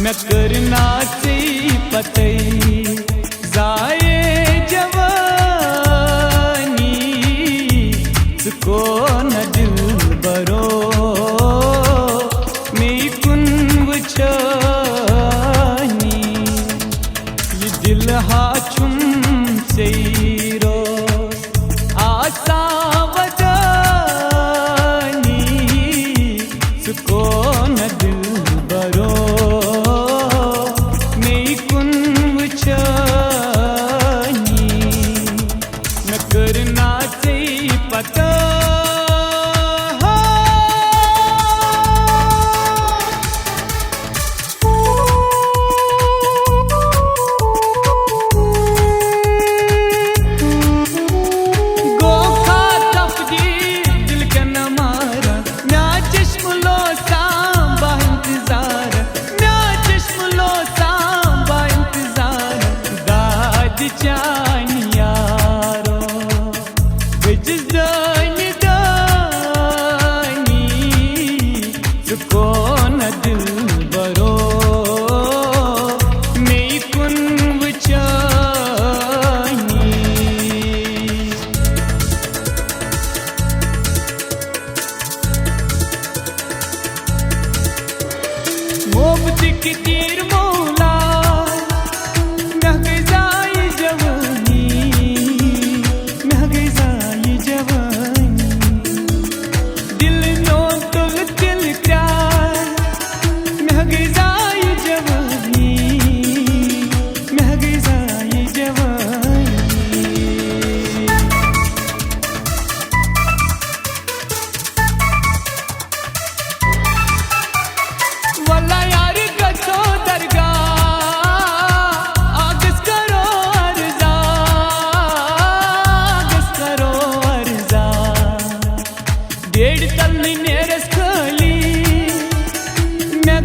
मैं करना से पते जाए जवानी सुको न दिल बरो मैं कुन वचानी ये दिल हा चुम से रो आसा वजानी सुको न दिल बरो करना से पता गोखा तफजी दिल का न मारा ना चश्म लो सांबा इंतजार ना चश्म लो सांबा इंतजार दाद जानिया कौन दिल बरो मैं कुन वचानी मोहब्बत की तीर मौला मैं गई जवानी मैं गई जवानी दिल नो तुल दिल डेढ़ तल में रस खाली मैं